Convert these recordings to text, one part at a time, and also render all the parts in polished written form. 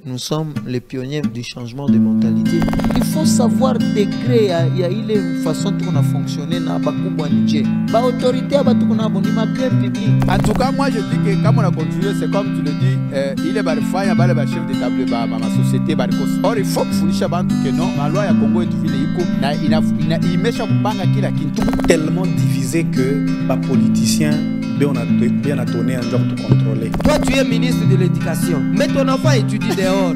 nous sommes les pionniers du changement de mentalité. Il faut savoir décréter il y a une façon dont on a fonctionné dans bakubwa Niger. Ba autorité ba tukuna bonima bien public. En tout cas, moi je dis que comme on a continué, c'est comme tu le dis, il est barfaya ba le chef de table ba ma société ba cause. Or il faut fulisha bantu que non, la loi ya Congo est vile iko na il mesha kupanga kila kintu tellement divisé que les politiciens bien à donner un genre de contrôler. Toi tu es ministre de l'éducation, mais ton enfant étudie dehors.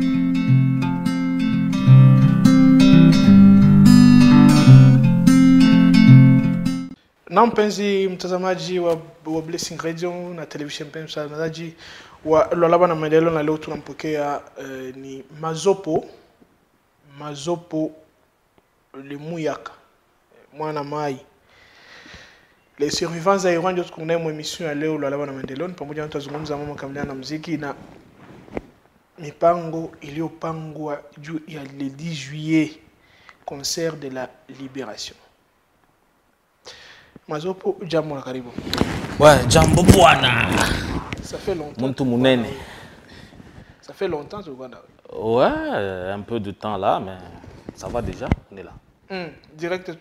Na mpenzi mtazamaji wa Blessing Radio na television mtazamaji wa Lualaba na Maendeleo, na leo tunampokea ni Mazopo Lemuyaka mwana mai. Les survivants za Iran ndio tuko nayo emission ya leo Lualaba na Maendeleo, pamoja na tutazungumza mambo kamili na muziki na mipango iliyopangwa juu ya le 10 juillet concert de la libération. Mazopo, jambo na karibu. Ouais, jambo bwana. Ça fait longtemps. Muntu munene. Ça fait longtemps tu vois. Ouais, un peu de temps là, mais ça va déjà, on est là. Direct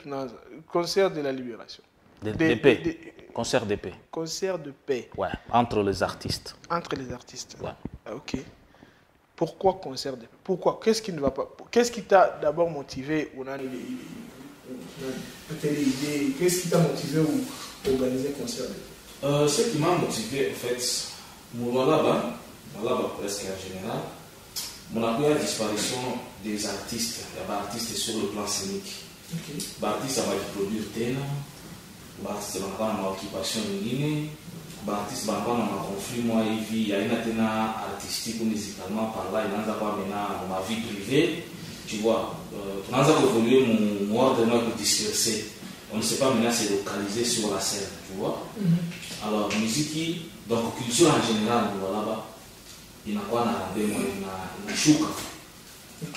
concert de la libération. De paix. Concert de paix. Concert de paix. Ouais, entre les artistes. Entre les artistes. Ouais. Ok. Pourquoi concert de paix? Pourquoi? Qu'est-ce qui ne va pas? Qu'est-ce qui t'a d'abord motivé? Qu'est-ce qui t'a motivé à organiser un concert de paix? Ce qui m'a motivé, en fait, Malaba presque en général, mon appui à la disparition des artistes, des artistes sur le plan scénique. Les artistes vont produire tellement, les artistes vont avoir une occupation de Guinée, les artistes vont avoir un conflit, moi, il y a une atteinte artistique ou musicalement par là, il n'y a pas maintenant ma vie privée. Tu vois, on a évolué mon ordre de disperser. On ne sait pas maintenant se localiser sur la scène, tu vois. Alors, musique, donc culture en général, là-bas, il n'y a quoi à rendre, il y a chouka.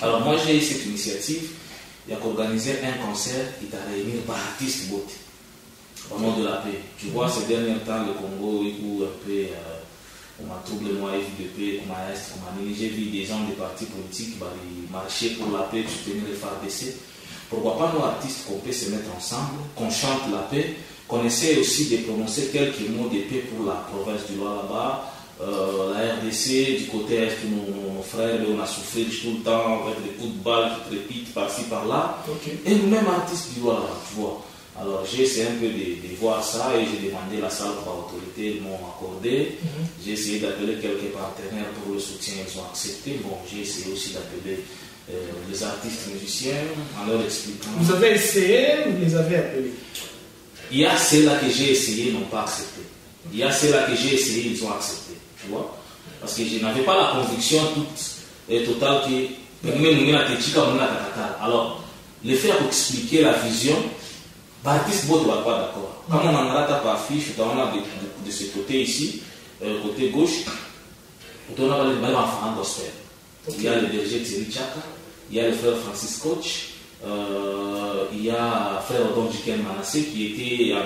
Alors, moi, j'ai eu cette initiative, il y a qu'organiser un concert qui t'a réuni par artistes beauté, au nom de la paix. Tu vois, ces derniers temps, le Congo, il est un peu. On m'a troublé, moi, de paix, comme à l'Est, j'ai vu des gens des partis politiques qui marchaient pour la paix, soutenir les FARDC. Pourquoi pas nos artistes qu'on peut se mettre ensemble, qu'on chante la paix, qu'on essaie aussi de prononcer quelques mots de paix pour la province du Lualaba, la RDC, du côté Est, nos frères, on a souffert tout le temps avec des coups de balle qui trépitent par-ci, par-là. Et nous-mêmes, artistes du Lualaba, tu vois. Alors j'ai essayé un peu de voir ça et j'ai demandé la salle pour l'autorité, ils m'ont accordé. J'ai essayé d'appeler quelques partenaires pour le soutien, ils ont accepté. Bon, j'ai essayé aussi d'appeler les artistes musiciens en leur expliquant. Vous avez essayé ou vous les avez appelés? Il y a ceux-là que j'ai essayé, ils n'ont pas accepté. Il y a ceux-là que j'ai essayé, ils ont accepté. Tu vois? Parce que je n'avais pas la conviction totale que. Alors, le fait d'expliquer la vision. L'artiste ne va pas d'accord. Quand on en a ta affiche, on a de ce côté ici, côté gauche, on a les enfants gospel. Il y a le berger Thierry Chaka, il y a le frère Francis Coach, il y a le frère Odon Jiken Manassé qui était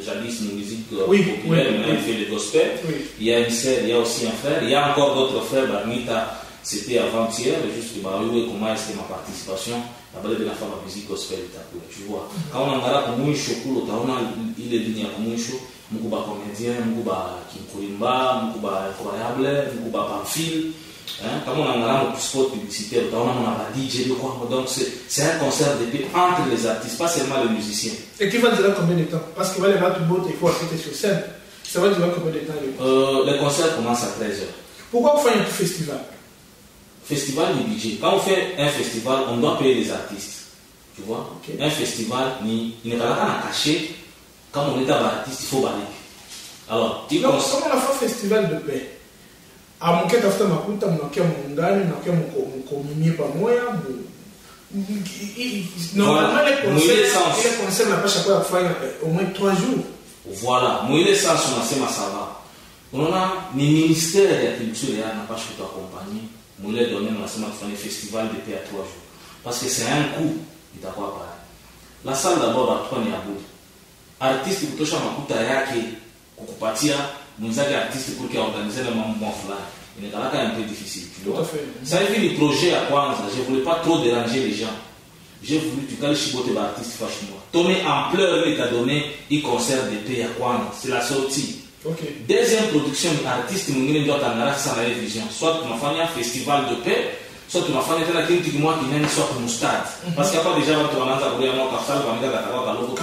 jadis une musique populaire, mais il fait le gospel. Il y a une sœur, il y a aussi un frère, il y a encore d'autres frères, Barnita, c'était avant-hier, juste comment est-ce que ma participation de la femme à musique gospel, tu vois. Quand on a un show, il est venu à un show, Mouba comédien, Mouba Kimkurimba, Mouba incroyable, Mouba pamphile. Quand on a un spot publicitaire, on a un DJ, donc c'est un concert de paix entre les artistes, pas seulement les musiciens. Et qui va durer combien de temps? Parce que les battre il faut arrêter sur scène. Ça va durer combien de temps? Le concert commence à 13h. Pourquoi vous faites un festival? Festival du budget. Quand on fait un festival, on doit payer les artistes. Tu vois? Un festival, il n'est pas caché. Quand on est un artiste, il faut balayer. Alors, comment on a fait un festival de paix? À mon cas, after ma kuta, mon cas, mon gagne, mon communier par moi. Normalement, les concerts n'a pas chaque fois faire au moins 3 jours. Voilà. Moi, il est sans son assez ça va. On a le ministère de la culture et n'a pas choisi d'accompagner. Nous leur donner un festival de paix à 3 jours. Parce que c'est un coût, il t'a pas parlé. La salle d'abord à 3 niabou. Artiste qui touche à ma couta yake, kukupatia, nous avons artiste pour qui organiser le mouvement fly. il est un peu difficile. Tu vois? Tout à fait. Ça veut dire le projet à Kwanza, je ne voulais pas trop déranger les gens. J'ai voulu que le chibote artiste fasse moi. Donner ampleur, il t'a donné un concert de paix à Kwanza. C'est la sortie. Okay. Deuxième production artiste, nous doit en ça la vision. Soit tu m'as fait un festival de paix, soit tu m'as fait un critique qui n'est soit pour Moustad. Parce qu'il n'y a pas déjà tu vas lancer pour un café, tu vas mettre la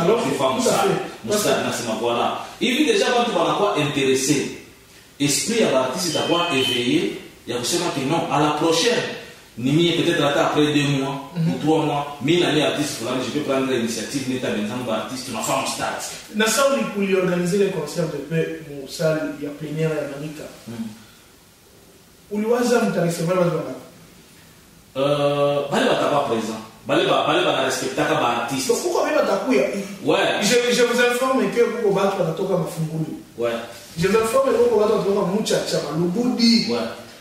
alors tu vas Moustad. Moustad, c'est ma voilà. Et puis déjà quand tu vas quoi intéressé, esprit à l'artiste d'avoir éveillé, il y a seulement que non, à la prochaine. Nimi peut-être après 2 mois ou 3 mois, 1000 années artistes, je peux prendre l'initiative, n'état maintenant artiste, tu m'as fait un stade. Dans ça, on peut organiser les concerts de paix, mon salle, il y a plénière et Amérique. Où le hasard vous intéresse, voilà, Balé va pas présent. Balé va respecter comme artiste. Donc pourquoi même à ouais. Je vous informe que vous battre à toka mafungulu. Ouais. Je vous informe que vous battre à toka muchacha, le boudi. Ouais.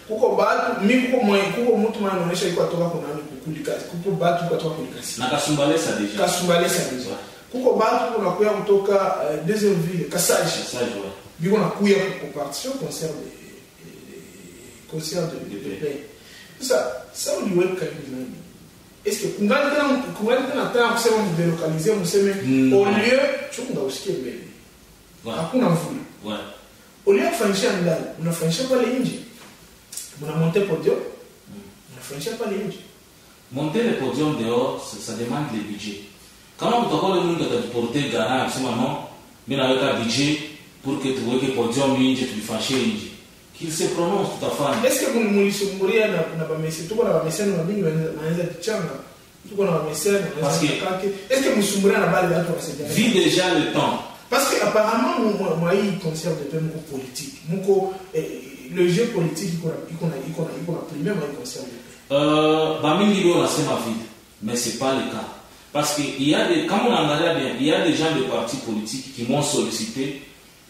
Kuko batu mi kuko mtu mwana anaonyesha iko atoka kuna nani kukulikazi kuko batu kwa toka kulikasi na kasumbalesa deja kuko batu kuna kuya kutoka deuxième ville Kasaji ouais biko na kuya ku participation concert de paix ça on lui weka nani est-ce que kungali tena temps kusema mu délocaliser museme au lieu chunga usikie mbele hakuna mvula ouais au lieu kufanyisha ndani unafanyisha pale nje. On a monté le podium, on a franchi pas les budgets. Monter le podium dehors, ça demande le budget. Comment tu as le monde de porter garant absolument, mais avec un budget pour que tu vois que le podium, tu le fasses, qu'il se prononce tout à fait. Est-ce que vous voulez se mourir na ba message tout na ba message na bingi na tichanga tout na ba message parce que est-ce que vous soumourez na balle là pour se dire vit déjà le temps parce que apparemment moi il concerne de peu politique moko le jeu politique il a primé moi il concerne Bamingi on a c'est ma vie mais c'est pas le cas parce que il y a des comme on en regarde bien il y a des gens de partis politiques qui m'ont sollicité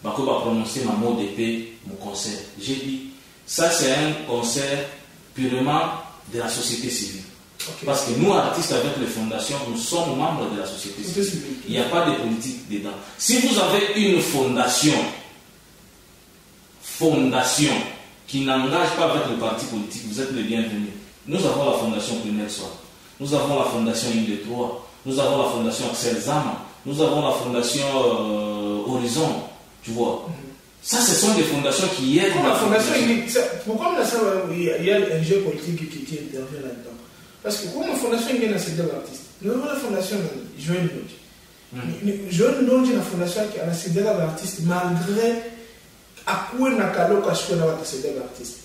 bah qu'on va prononcer ma mot d'épée mon concert. J'ai dit ça c'est un concert purement de la société civile. Okay. Parce que nous artistes avec les fondations nous sommes membres de la société civile. Il n'y a pas de politique dedans. Si vous avez une fondation qui n'engage pas avec le parti politique, vous êtes les bienvenus. Nous avons la fondation Primaire Soir, nous avons la fondation Île 3, nous avons la fondation Axel Zama, nous avons la fondation Horizon, tu vois. Ça, ce sont des fondations qui aident. Pourquoi il y a un jeu politique qui intervient là-dedans? Parce que comme la fondation est dans cette artiste, nous avons la fondation Joël Ndonji. Joël Ndonji, la fondation qui a cédé à l'artiste malgré à quoi on a calé quand je suis cédé à l'artiste.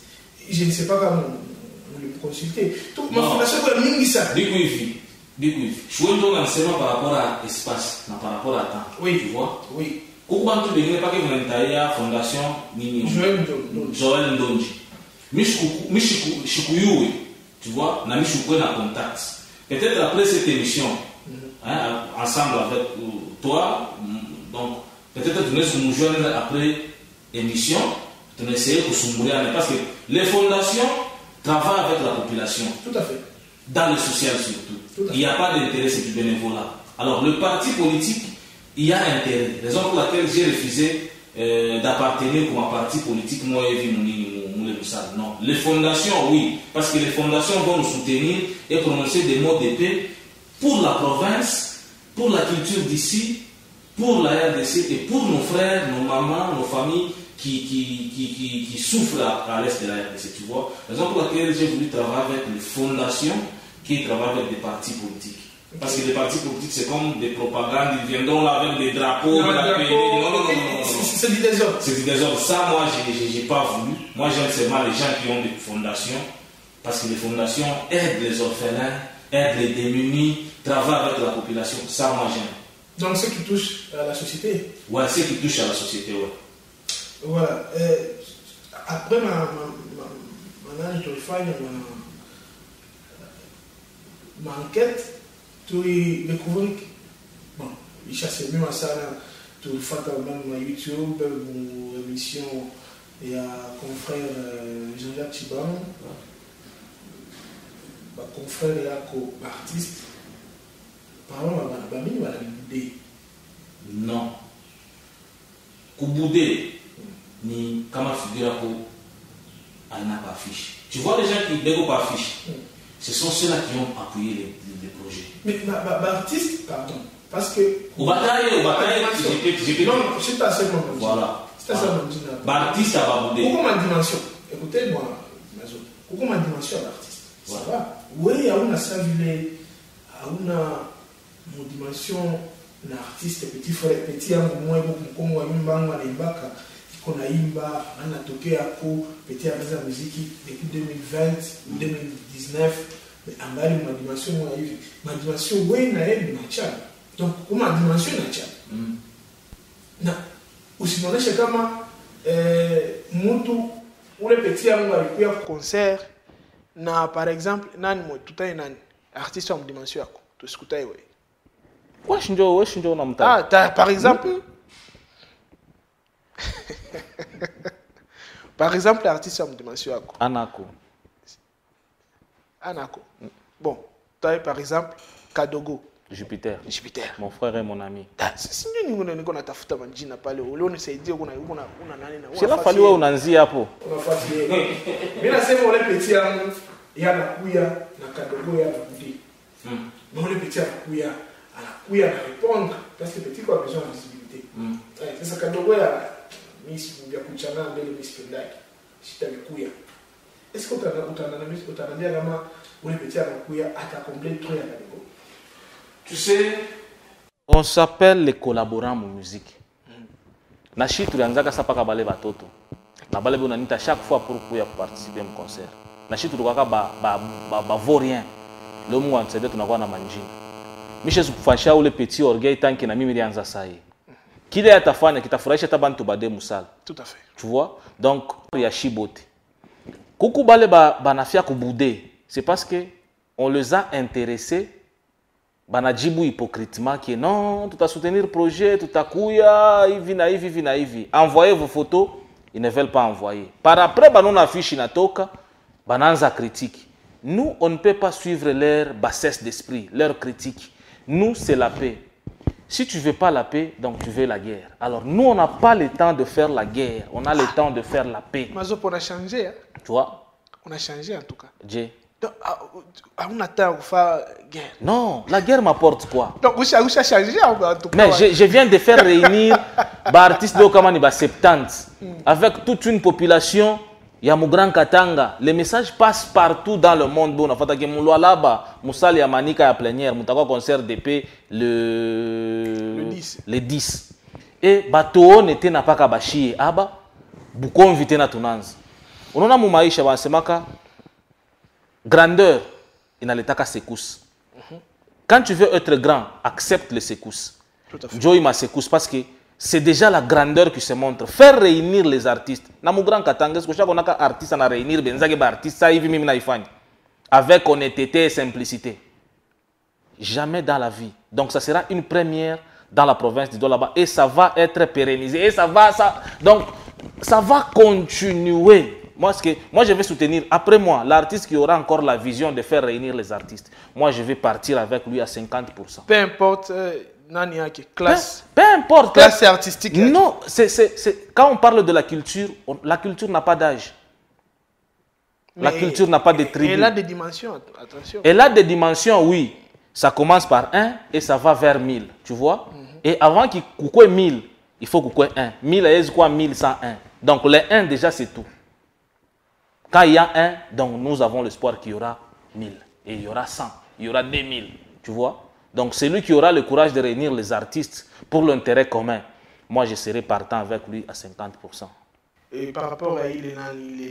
Je ne sais pas comment vous le consulter. Ma fondation est mingi ça. Découvrir. Joël Ndonji, c'est par rapport à l'espace, par rapport à temps. Oui. Tu vois? Oui. Pourquoi tu ne pas que vous avez la fondation Joël Ndonji? Michikouyoué. Tu vois, on a mis en contact. Peut-être après cette émission, ensemble avec toi, donc peut-être tu nous joindre après émission, tu nous essayer de se mourir. Parce que les fondations travaillent avec la population. Tout à fait. Dans le social surtout. Il n'y a pas d'intérêt, c'est du bénévolat. Alors le parti politique, il y a intérêt. Raison pour laquelle j'ai refusé d'appartenir comme un parti politique, moi et non. Les fondations, oui, parce que les fondations vont nous soutenir et prononcer des mots d'épée pour la province, pour la culture d'ici, pour la RDC et pour nos frères, nos mamans, nos familles qui souffrent à l'est de la RDC, tu vois. Raison pour laquelle j'ai voulu travailler avec les fondations qui travaillent avec des partis politiques. Parce que les partis politiques, c'est comme des propagandes, ils viendront là avec des drapeaux, non. C'est du désordre. C'est du désordre. Ça, moi, j'ai pas voulu. Moi, j'aime seulement les gens qui ont des fondations, parce que les fondations aident les orphelins, aident les démunis, travaillent avec la population. Ça, moi, j'aime. Donc, ceux qui touchent à la société. Ouais, ceux qui touchent à la société, ouais. Voilà. Après ma enquête, tu découvres que bon, il chasse même à ça, tu fais même YouTube, une émission, il y a confrère Jean-Jacques Chiban, confrère Yako, artiste. Par exemple, il va boudé. Non. Kouboude, ni kama figure ko elle n'a pas affiché. Tu vois les gens qui développent pas affiche, ce sont ceux-là qui ont appuyé les projets. Mais artiste, pardon, parce que... Au bataille, non, c'est ta seule dimension. Voilà. C'est ta seule dimension. Artiste à Baboudé. Pourquoi ma dimension? Écoutez-moi, pourquoi ma dimension d'artiste? Ça va. Oui, il y a une assemblée, il y a une dimension d'artiste, petit frère, petit amour, moi, comme moi, qu'on a imba, on a toqué à coup, petit avec la musique depuis 2020, 2019, mais en bas, ma dimension, oui, na elle, na tchad. Donc, ma dimension, na tchad. Na, aussi, on a chez Kama, Moutou, ou les petits amours avec un concert, na, par exemple, nan, moi, tout un artiste en dimension, tout ce que tu as, oui. Ah, par exemple, par exemple, l'artiste en dimension à quoi? Anako. Bon, tu as par exemple Kadogo. Jupiter. Jupiter. Mon frère et mon ami. C'est là fallu on a nzi hapo. Mais là c'est pour les petits il y a la kuya na Kadogo ya Budi. Mais les petits kuya à la kuya répondre parce que petit quoi besoin de visibilité. C'est ça Kadogo ya Miss Kuchana mbele Miss Pendaki. Kuya. Est-ce que tu as dit vraiment où les petits kuya accomplir trop ya Kadogo? Tu sais, on s'appelle les collaborants en musique. Nashi tulianzaka sapaka bale batoto. Na bale bonanita chaque fois pour participer au concert. Nashi tulikuwa ba vaurien. Le mwa nsede tunakuwa na manjini. Mishe kufanyisha ule petit orgueil tanki na mimi nilianza sai. Kile atafanya kitafurahisha hata bantu bade musala. Tout à fait. Tu vois? Donc ya shibote. Kuku bale banafia kubude. C'est parce que on les a intéressés. Banajibu hypocritement que non, tout à soutenir le projet, tout à kouya, hivi. Envoyez vos photos, ils ne veulent pas envoyer. Par après, banon affiche inatoka, bananza critique. Nous, on ne peut pas suivre leur bassesse d'esprit, leur critique. Nous, c'est la paix. Si tu ne veux pas la paix, donc tu veux la guerre. Alors, nous, on n'a pas le temps de faire la guerre. On a le temps de faire la paix. Mazo, on a changé. Hein? Tu vois? On a changé en tout cas. Dieu. Donc, on attend pour faire guerre. Non, la guerre m'apporte quoi? Donc, vous avez changé en tout cas. Mais je viens de faire réunir des artistes de Okamani 70 avec toute une population. Il y a mon grand Katanga. Les messages passent partout dans le monde. Bon, on a fait que Mouloa là-bas, Moussali à Manika à plénière, Moutawa concert d'épée le 10. Et Bato n'était n'a pas kabashi. Aba, beaucoup invité na tunanz. On a mon maïcha bansemaka. Grandeur, il n'a l'état qu'à secousse. Quand tu veux être grand, accepte les secousses. Joey ma secousse parce que c'est déjà la grandeur qui se montre. Faire réunir les artistes. Na mon grand Katanga, ce que on a qu'un artiste à réunir, artiste, ça y avec honnêteté et simplicité. Jamais dans la vie. Donc ça sera une première dans la province du Dolaba et ça va être pérennisé et donc ça va continuer. Moi, je vais soutenir, après moi, l'artiste qui aura encore la vision de faire réunir les artistes. Moi, je vais partir avec lui à 50%. Peu importe, classe. Peu importe. Classe artistique. Non, quand on parle de la culture n'a pas d'âge. La culture n'a pas de tribu. Elle a des dimensions, attention. Elle a des dimensions, oui. Ça commence par 1 et ça va vers 1000, tu vois. Et avant qu'il y ait 1000, il faut qu'il y ait 1. 1000 et quoi 1101. Donc, les 1 déjà, c'est tout. Quand il y a 1, donc nous avons l'espoir qu'il y aura 1000. Et il y aura 100, il y aura 2000. Tu vois? Donc celui qui aura le courage de réunir les artistes pour l'intérêt commun, moi je serai partant avec lui à 50%. Et par rapport à les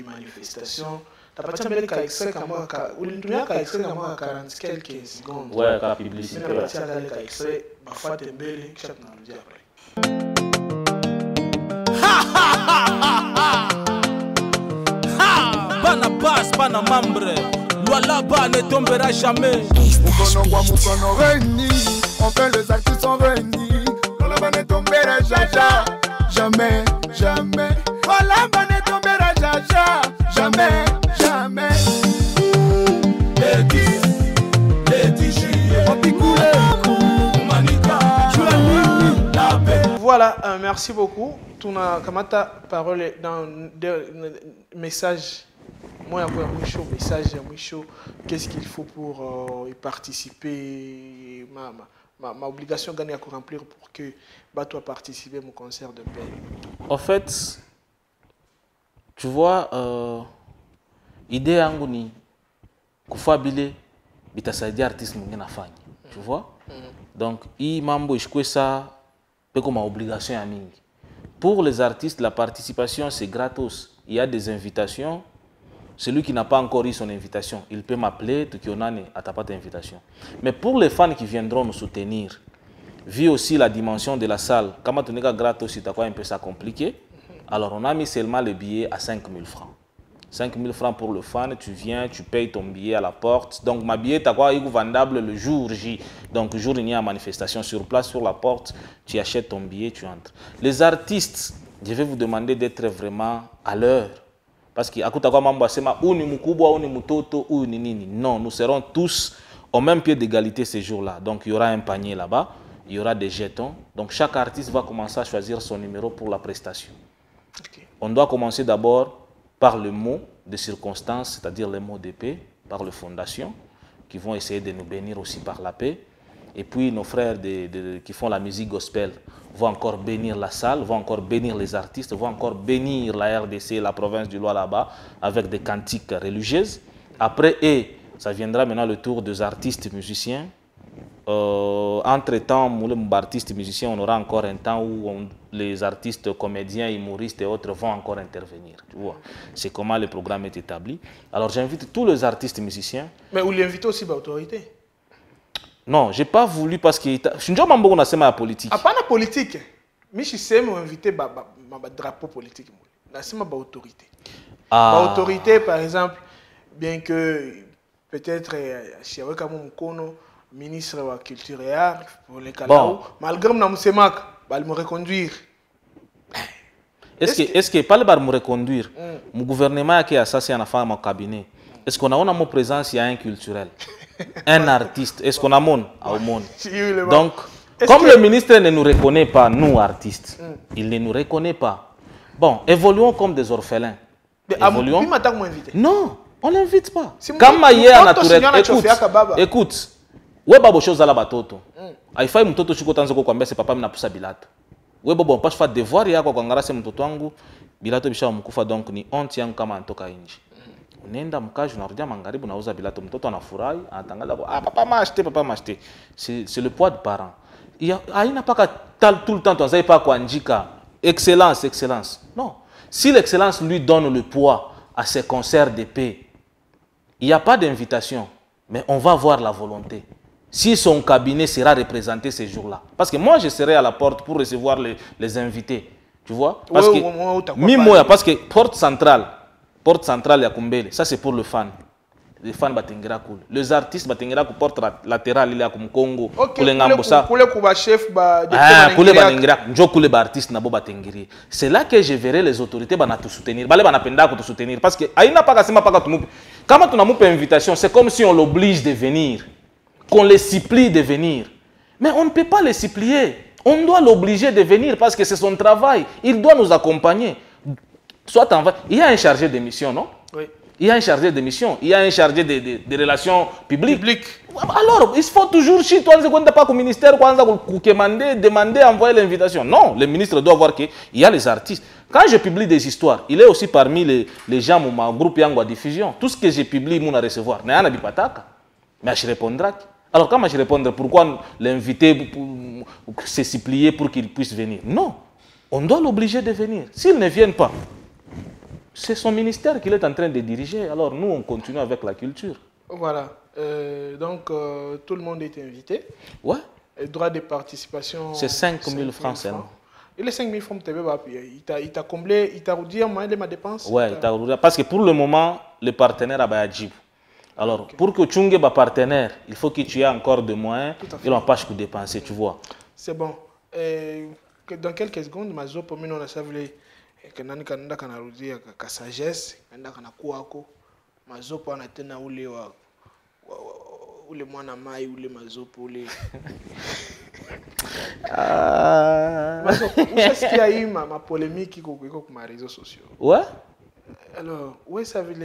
manifestations, tu as pas de extrait comme moi, tu as extrait comme moi à 40 quelques secondes. Ouais, la publicité. Tu as extrait, parfois tu es belle, tu as dit après. Bana basse, bana membre, Lualaba ne tombera jamais. Mukono réunis, on fait les artistes sont réunis. Lualaba ne tombera jamais, jamais. Lualaba ne tombera jamais. Les juillet, Manika, la paix. Voilà, merci beaucoup. Tu as parole dans des messages moi, il y a un chaud message, qu'est-ce qu'il faut pour y participer, ma obligation gagne à remplir pour que toi participer à mon concert de paix. En fait, tu vois, idée anguni kufabile bitasaidia artiste mwingine afanye. Tu vois? Donc, hii mambo ishikwe ça peko ma obligation ya mingi. Pour les artistes, la participation c'est gratos. Il y a des invitations. Celui qui n'a pas encore eu son invitation, il peut m'appeler, tu qui en a pas d'invitation. Mais pour les fans qui viendront nous soutenir, vu aussi la dimension de la salle, comme tu n'es pas gratos, c'est un peu ça compliqué. Alors on a mis seulement le billet à 5 000 francs. 5 000 francs pour le fan, tu viens, tu payes ton billet à la porte. Donc ma billet, tu as vendable le jour J. Donc le jour où il y a une manifestation sur place, sur la porte, tu achètes ton billet, tu entres. Les artistes, je vais vous demander d'être vraiment à l'heure. Parce que non, nous serons tous au même pied d'égalité ces jours-là. Donc il y aura un panier là-bas, il y aura des jetons. Donc chaque artiste va commencer à choisir son numéro pour la prestation. Okay. On doit commencer d'abord par le mot de circonstance, c'est-à-dire les mots de paix, par les fondations, qui vont essayer de nous bénir aussi par la paix. Et puis nos frères qui font la musique gospel vont encore bénir la salle, vont encore bénir les artistes, vont encore bénir la RDC, la province du Lualaba, avec des cantiques religieuses. Après, ça viendra maintenant le tour des artistes musiciens. Entre-temps, les artistes musiciens, on aura encore un temps où les artistes comédiens, humoristes et autres vont encore intervenir. Tu vois, c'est comment le programme est établi. Alors j'invite tous les artistes musiciens. Mais vous l'invitez aussi par autorité? Non, je n'ai pas voulu parce que je suis pas la politique. Ah, pas la politique. Mais je sais inviter ma drapeau politique. C'est ma autorité. Ma autorité, par exemple, bien que peut-être chez Mokono, ministre de la Culture et Arts, pour les Kalau, malgré que je me reconduire. Est-ce que pas le me reconduire? Mon gouvernement qui a assassin à la femme au cabinet. Est-ce qu'on a une présence, il y a un culturel? Un artiste, est-ce qu'on a mon au monde? Donc, comme le ministre ne nous reconnaît pas, nous artistes, il ne nous reconnaît pas. Bon, évoluons comme des orphelins. Évoluons. Non, on ne l'invite pas. Comme hier, écoute, ouais, babo chose à la batoto. Il faut que mtoto chiko tanzo kwa mbese papa mina pusa bilato. Ouais, babo pas faire devoir yako kwa ngara se mtoto wangu bilato bisha mkufa, donc ni honte yangu kama antoka nje. Unaenda mkaji unarudia magharibi unauza bilato, mtoto anafurahi, anatangaza kwa papa m'a acheté. C'est le poids de parents. Il n'a pas tout le temps tu pas quoi njika excellence. Non. Si l'excellence lui donne le poids à ses concerts de paix, il n'y a pas d'invitation, mais on va voir la volonté. Si son cabinet sera représenté ces jours-là. Parce que moi, je serai à la porte pour recevoir les invités. Tu vois? Parce que porte centrale ya Kumbele, ça c'est pour le fan. Les fans batengera cool. Les artistes batengera ku porte latérale il y a comme Congo. Pour les ngambo ça. Pour les chef pour les batengera, njo pour les artistes na bo batengiri. C'est là que je verrai les autorités bana te soutenir. Bale bana penda ko te soutenir parce que aina pas kasema pas ka tu. Quand on a une invitation, c'est comme si on l'oblige de venir. Qu'on les supplie de venir. Mais on ne peut pas les supplier. On doit l'obliger de venir parce que c'est son travail. Il doit nous accompagner. Soit il y a un chargé de mission, non? Oui. Il y a un chargé de mission, il y a un chargé de relations publiques. Alors, il faut toujours, si toi, tu n'as pas au ministère, demander, envoyer l'invitation. Non, le ministre doit voir qu'il y a les artistes. Quand je publie des histoires, il est aussi parmi les gens, mon groupe Yango à diffusion. Tout ce que je publie, je vais recevoir. Mais je répondrai. Alors, quand je répondrai, pourquoi l'inviter, se supplier pour qu'il puisse venir? Non, on doit l'obliger de venir. S'il ne vient pas, c'est son ministère qu'il est en train de diriger. Alors nous, on continue avec la culture. Voilà. Donc, tout le monde est invité. Ouais. Le droit de participation... C'est 5 000 francs seulement. Et les 5 000 francs, il t'a comblé, il t'a redit moi de ma dépense? Ouais, il t'a redit. Parce que pour le moment, le partenaire a Bayadjib. Alors, pour que tu aies un partenaire, il faut que tu aies encore des moyens. Et on n'a pas de dépenser, tu vois. C'est bon. Dans quelques secondes, ma zo pour nous, on a savé que nani kananda kanarudia ka sagesse kanda kana kuako mazopo anatena ule ule mwana mai ule mazopo ule Où y ma polémique iko kwa réseaux sociaux? Ouais. Alors, où ça veut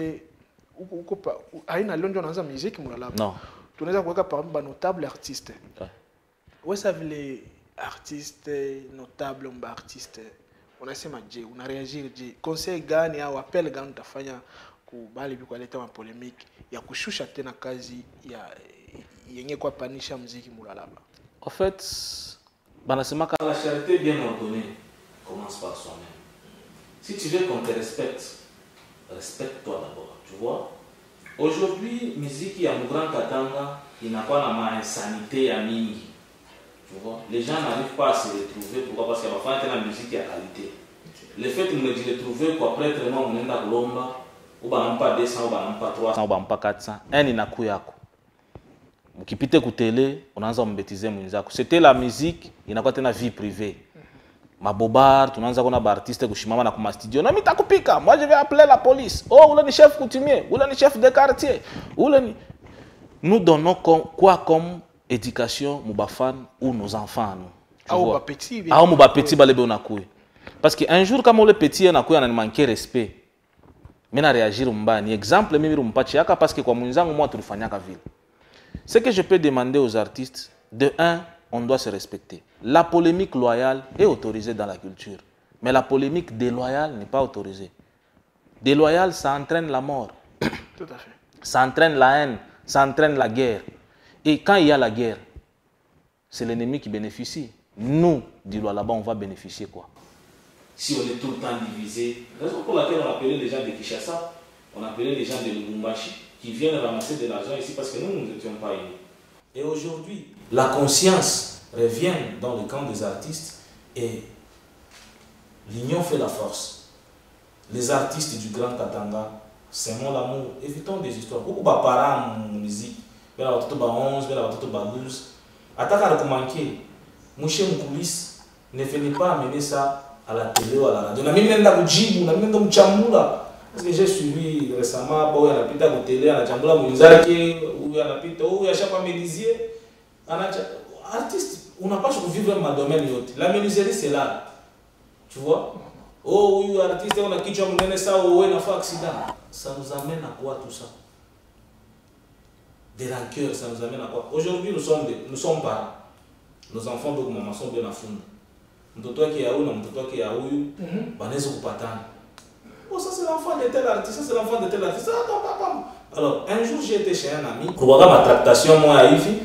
aina leo ndio naanza muziki Mulalaba. Non. Tunaweza kuweka parmi ba notable artiste. Ouais. Wewe sasa vile artiste notable mba artiste unasema je, unareagir je? Conseil gani au appel gani utafanya kubali biko aleta ma polemique ya kushusha tena kazi ya yenye kwa panisha muziki Mulalaba? En fait, la charité bien ordonnée commence par soi-même. Si tu veux qu'on te respecte, respecte-toi d'abord, tu vois. Aujourd'hui, musique ya Grand Katanga, il n'a pas la insanité à mingi. Tu vois, les gens n'arrivent pas à se retrouver. Pourquoi? Parce qu'il y a pas de musique à qualité. Le fait de me retrouver qu'après traitement on est dans l'omba, ou bah pas 200, ou bah pas 300, ou bah pas 400, un inakuyako. Ukipite kutele, unaanza mbetize mwenzako. C'était la musique, inakuwa tena vie privée. Mabobar, tunaanza kuna ba artiste kushimama na kuma studio. Na mimi takupika, moi je vais appeler la police. Oh, ule ni chef coutumier, ule ni chef de quartier. Ule ni nous donnons quoi comme éducation mubafan ou nos enfants nous. Au ba petit. Ah, mu ba petit balebe unakuya. Parce que un jour kama ule petit anakuya na manquer respect. Mimi na réagir mbaya. Ni exemple mimi rumpachi yaka parce que kwa mwenzangu moi tulifanyaka vile. Ce que je peux demander aux artistes, de un, on doit se respecter. La polémique loyale est autorisée dans la culture, mais la polémique déloyale n'est pas autorisée. Déloyale, ça entraîne la mort. Tout à fait. Ça entraîne la haine, ça entraîne la guerre. Et quand il y a la guerre, c'est l'ennemi qui bénéficie. Nous, du là-bas, on va bénéficier quoi? Si on est tout le temps divisé, raison pour laquelle on appelait les gens de Kinshasa, on appelait les gens de Lubumbashi, qui viennent ramasser de l'argent ici parce que nous n'étions pas unis. Et aujourd'hui, la conscience revient dans le camp des artistes et l'union fait la force. Les artistes du Grand Katanga, c'est mon amour. Évitons des histoires. Beaucoup de parents en musique, il y a 11, il y a 12. Attaque à manquer. Mouché Moukoulis ne venez pas amener ça à la télé ou à la radio. On a même dans le djibou, on a même dans le chamboula. Parce que j'ai suivi récemment, il y a la pita de télé, il y a la chamboula Mounizaki, il y a la pita, il y a chaque ménisier. Artiste, on n'a pas choisi de vivre dans le domaine. La menuiserie, c'est là. Tu vois? Oh, oui, artiste, on a quitté ça, on a fait accident. Ça nous amène à quoi tout ça? Des rancœurs, ça nous amène à quoi? Aujourd'hui, nous sommes parents. Nos enfants, donc, maman, sont bien à fond. Mtoto qui a ou mtoto qui a ou, banez au patan. Oh, ça c'est l'enfant de tel artiste, ça c'est l'enfant de tel artiste. Alors, un jour, j'ai été chez un ami. Pour voir ma tractation, moi, à Ifi,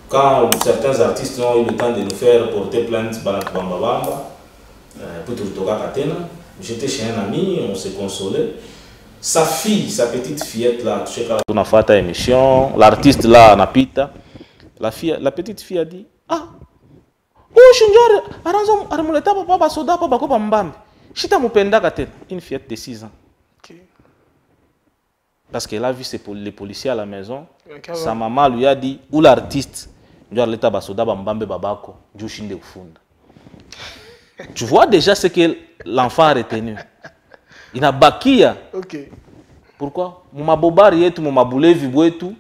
quand certains artistes ont eu le temps de nous faire porter plainte, j'étais chez un ami, on s'est consolé. Sa fille, sa petite fillette là, on a fait une émission, l'artiste là, Napita, la petite fille a dit, ah, oh, Shinjor, aranzo, aramuleta papa soda, papa ko mbambe. Chita mupenda katena, une fillette de 6 ans. Okay. Parce qu'elle a vu les policiers à la maison, sa maman lui a dit, où l'artiste, tu vois déjà ce que l'enfant a retenu. Il a bakia. Okay. Pourquoi? Mumabobari yetu, mumabulevi wetu,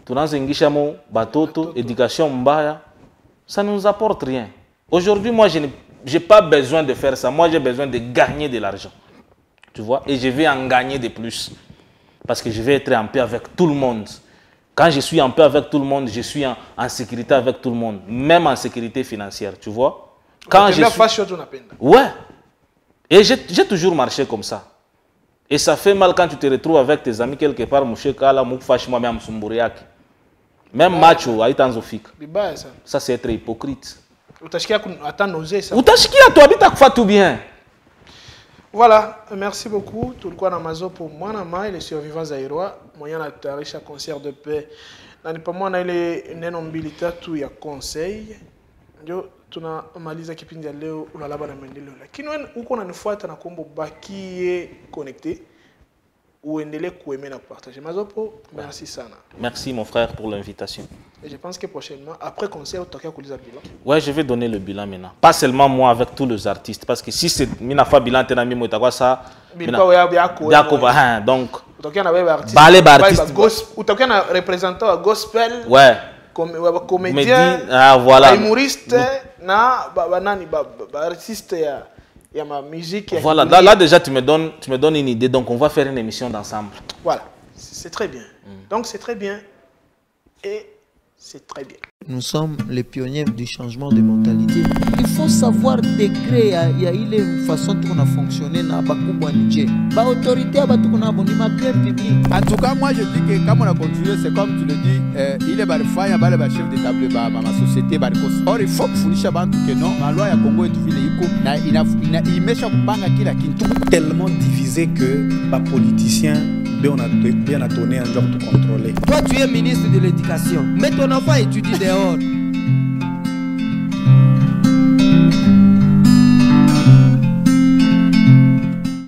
tunazengisha mo batoto, éducation mbaya, ça ne nous apporte rien. Aujourd'hui, moi, je n'ai pas besoin de faire ça. Moi, j'ai besoin de gagner de l'argent. Tu vois? Et je vais en gagner de plus. Parce que je vais être en paix avec tout le monde. Quand je suis en paix avec tout le monde, je suis en sécurité avec tout le monde. Même en sécurité financière, tu vois? Quand je suis... Ouais. Et j'ai toujours marché comme ça. Et ça fait mal quand tu te retrouves avec tes amis quelque part, même macho, ça c'est être hypocrite. Voilà, merci beaucoup. Tout le monde a mazo pour moi, les survivants zaïrois. Moyen à tarisha concert de paix. Nani pas moi, les nénombilita tout ya conseil. Yo tunamaliza kipindi ya leo Lualaba na maendeleo. Lakini wewe uko unanifuata na kuomba bakie connecté. Uendelee kuaimer na partager. Mazopo, merci sana. Merci mon frère pour l'invitation. Et je pense que prochainement, après concert, tu vas donner le bilan. Ouais, je vais donner le bilan maintenant. Pas seulement moi, avec tous les artistes. Parce que si c'est Minafa bilan, tu as mis moi, ça. Donc, balé artiste. Ou tu as un représentant gospel. Ouais. Comédien. Voilà. Humoriste. Artiste. Il y a ma musique. Voilà, là déjà tu me donnes une idée, donc on va faire une émission d'ensemble. Voilà. C'est très bien. Donc c'est très bien et c'est très bien. Nous sommes les pionniers du changement de mentalité. Il faut savoir degré ya ile façon qu'on a fonctionné na bakubwa nje. Ba autorité ba tukuna boni ma crème public. En tout cas, moi je dis que comme on a continué, c'est comme tu le dis, il est barifanya bale ba chef d'état ba ma société barikos. Or il faut kufunisha bantu que non, la loi ya Congo est vile iko na imesha kupanga kila kitu tellement divisé que les politiciens bien à donner un job de contrôler. Toi tu es ministre de l'éducation, mais ton enfant étudie dehors.